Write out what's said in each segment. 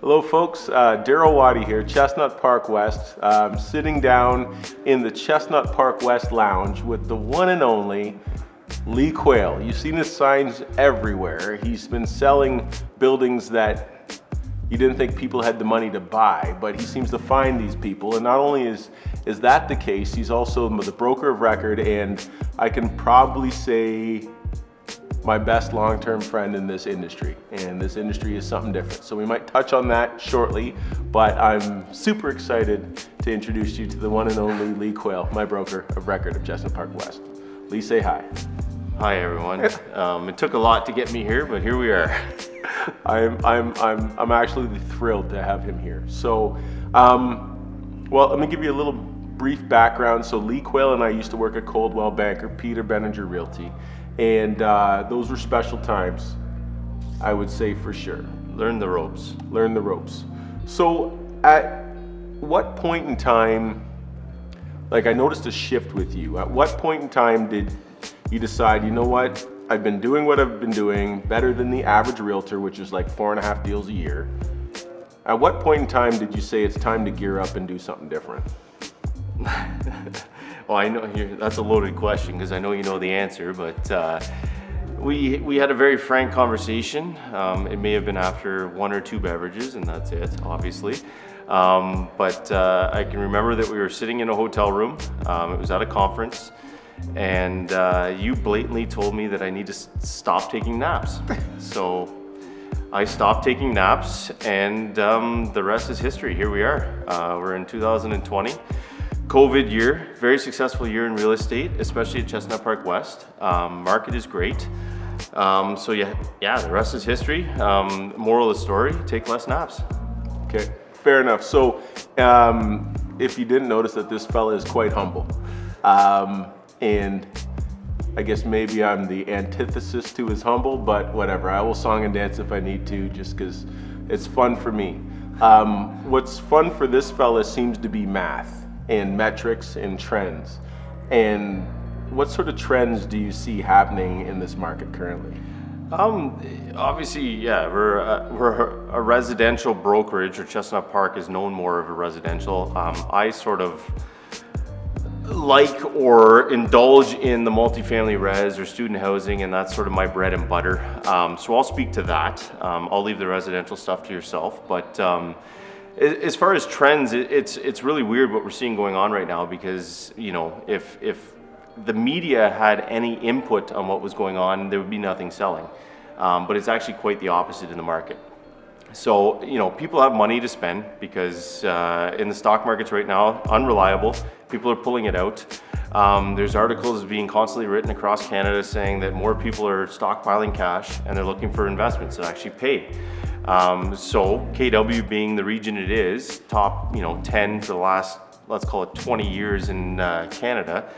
Hello folks, Darryl Watty here, Chestnut Park West. Sitting down in the Chestnut Park West lounge with the one and only Lee Quaile. You've seen his signs everywhere. He's been selling buildings that you didn't think people had the money to buy, but he seems to find these people. And not only is that the case, he's also the broker of record, and I can probably say my best long-term friend in this industry. And this industry is something different. So we might touch on that shortly, but I'm super excited to introduce you to the one and only Lee Quaile, my broker of record of Chestnut Park West. Lee, say hi. Hi everyone. It took a lot to get me here, but here we are. I'm actually thrilled to have him here. So, well, let me give you a little brief background. So Lee Quaile and I used to work at Coldwell Banker, Peter Benninger Realty. And those were special times, I would say for sure. Learn the ropes. Learn the ropes. So at what point in time, like I noticed a shift with you, at what point in time did you decide, you know what, I've been doing what I've been doing better than the average realtor, which is like 4.5 deals a year. At what point in time did you say it's time to gear up and do something different? Well, I know that's a loaded question because I know you know the answer, but we had a very frank conversation. It may have been after 1 or 2 beverages, and that's it, obviously. But I can remember that we were sitting in a hotel room. It was at a conference, and you blatantly told me that I need to stop taking naps. So I stopped taking naps, and the rest is history. Here we are. We're in 2020. COVID year, very successful year in real estate, especially at Chestnut Park West. Market is great. So yeah, the rest is history. Moral of the story, take less naps. Okay, fair enough. So if you didn't notice that this fella is quite humble. And I guess maybe I'm the antithesis to his humble, but whatever. I will song and dance if I need to, just because it's fun for me. What's fun for this fella seems to be math and metrics and trends. And what sort of trends do you see happening in this market currently? Obviously, yeah, we're a residential brokerage, or Chestnut Park is known more of a residential. I sort of like or indulge in the multifamily res or student housing, and that's sort of my bread and butter. So I'll speak to that. I'll leave the residential stuff to yourself, but as far as trends, it's really weird what we're seeing going on right now, because you know, if the media had any input on what was going on, there would be nothing selling. But it's actually quite the opposite in the market. So, you know, people have money to spend because in the stock markets right now, unreliable, people are pulling it out. There's articles being constantly written across Canada saying that more people are stockpiling cash and they're looking for investments that actually pay. So KW being the region it is, top 10 for the last, let's call it 20 years in Canada,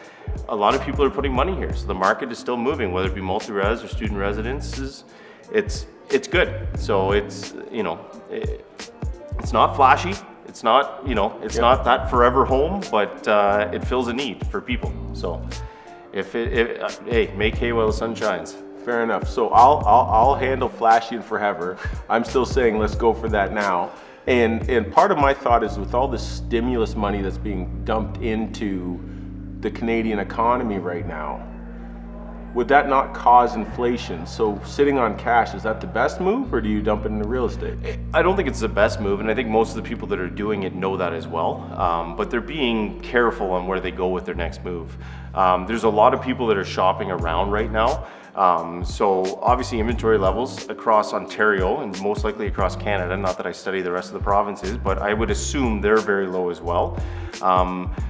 a lot of people are putting money here. So the market is still moving, whether it be multi-res or student residences, it's good. So it's, it's not flashy. It's not, it's not that forever home, but it fills a need for people. So hey, make hay while the sun shines. Fair enough. So I'll handle flashy and forever. I'm still saying let's go for that now. And part of my thought is, with all the stimulus money that's being dumped into the Canadian economy right now, would that not cause inflation? So sitting on cash, is that the best move, or do you dump it into real estate? I don't think it's the best move, and I think most of the people that are doing it know that as well. But they're being careful on where they go with their next move. There's a lot of people that are shopping around right now. So obviously inventory levels across Ontario and most likely across Canada, not that I study the rest of the provinces, but I would assume they're very low as well.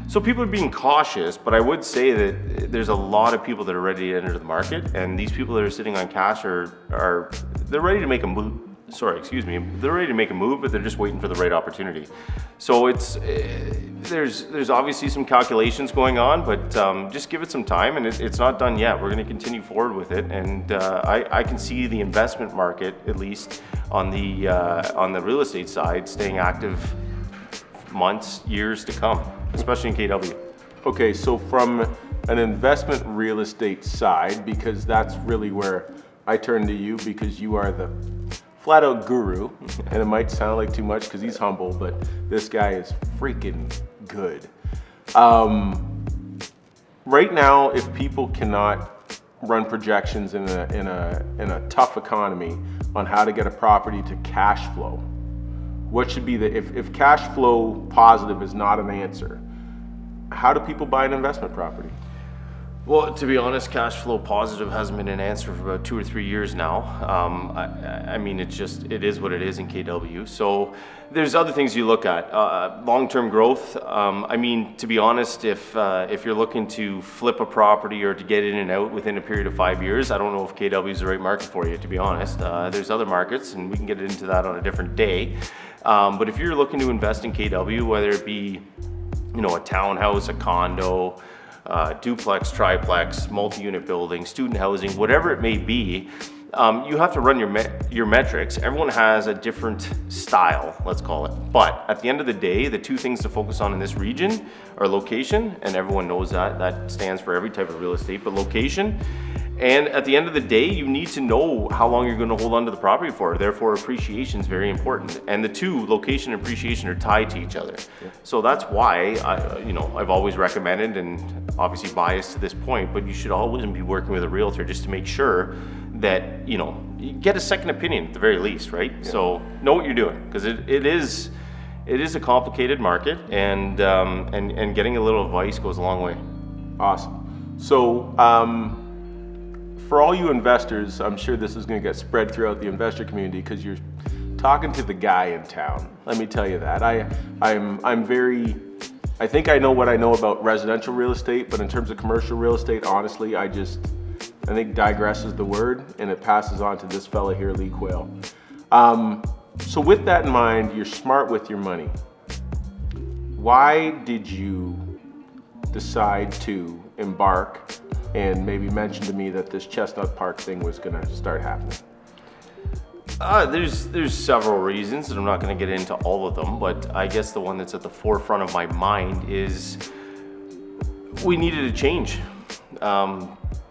So people are being cautious, but I would say that there's a lot of people that are ready to enter the market, and these people that are sitting on cash they're ready to make a move. They're ready to make a move, but they're just waiting for the right opportunity. So there's obviously some calculations going on, but just give it some time, and it's not done yet. We're going to continue forward with it, and I can see the investment market, at least on the real estate side, staying active months, years to come, especially in KW. Okay, so from an investment real estate side, because that's really where I turn to you, because you are the flat out guru, and it might sound like too much because he's humble, but this guy is freaking good. Right now, if people cannot run projections in a tough economy on how to get a property to cash flow, what should be if cash flow positive is not an answer, how do people buy an investment property? Well, to be honest, cash flow positive hasn't been an answer for about 2 or 3 years now. I mean, it is what it is in KW. So there's other things you look at. Long-term growth. I mean, to be honest, if you're looking to flip a property or to get in and out within a period of 5 years, I don't know if KW is the right market for you, to be honest. There's other markets, and we can get into that on a different day. But if you're looking to invest in KW, whether it be, a townhouse, a condo, duplex, triplex, multi-unit building, student housing, whatever it may be, you have to run your metrics. Everyone has a different style, let's call it. But at the end of the day, the two things to focus on in this region are location, and everyone knows that stands for every type of real estate, but location. And at the end of the day, you need to know how long you're going to hold on to the property for. Therefore, appreciation is very important. And the two, location and appreciation, are tied to each other. Yeah. So that's why I've always recommended, and obviously biased to this point, but you should always be working with a realtor just to make sure that you get a second opinion at the very least, right? Yeah. So know what you're doing, because it is a complicated market, and getting a little advice goes a long way. Awesome. So. For all you investors, I'm sure this is going to get spread throughout the investor community because you're talking to the guy in town. Let me tell you that. I think I know what I know about residential real estate, but in terms of commercial real estate, honestly, I think digress is the word, and it passes on to this fella here, Lee Quaile. So with that in mind, you're smart with your money. Why did you decide to embark and maybe mention to me that this Chestnut Park thing was going to start happening? There's several reasons, and I'm not going to get into all of them, but I guess the one that's at the forefront of my mind is we needed a change.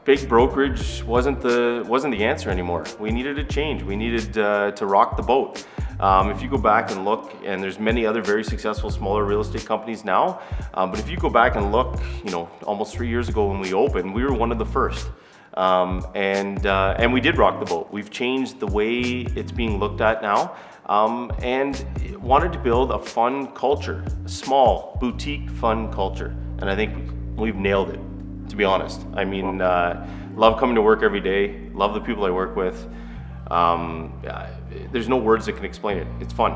Big brokerage wasn't the answer anymore. We needed a change. We needed to rock the boat. If you go back and look, and there's many other very successful smaller real estate companies now, but if you go back and look, almost 3 years ago when we opened, we were one of the first. And we did rock the boat. We've changed the way it's being looked at now, and wanted to build a fun culture, a small boutique fun culture. And I think we've nailed it, to be honest. I mean, love coming to work every day, love the people I work with. There's no words that can explain it. It's fun.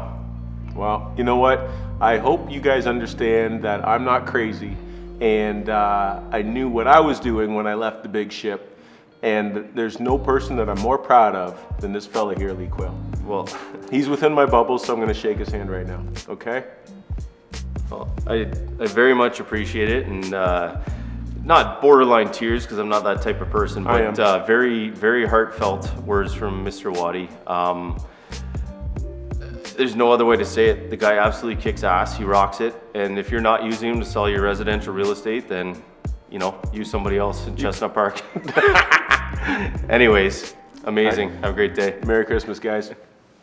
Well, you know what? I hope you guys understand that I'm not crazy, and I knew what I was doing when I left the big ship. And there's no person that I'm more proud of than this fella here, Lee Quaile. Well, he's within my bubble, so I'm going to shake his hand right now. Okay? Well, I very much appreciate it, and not borderline tears because I'm not that type of person, but very, very heartfelt words from Mr. Watty. There's no other way to say it. The guy absolutely kicks ass. He rocks it. And if you're not using him to sell your residential real estate, then use somebody else in Chestnut Park. Anyways, amazing. Have a great day. Merry Christmas, guys.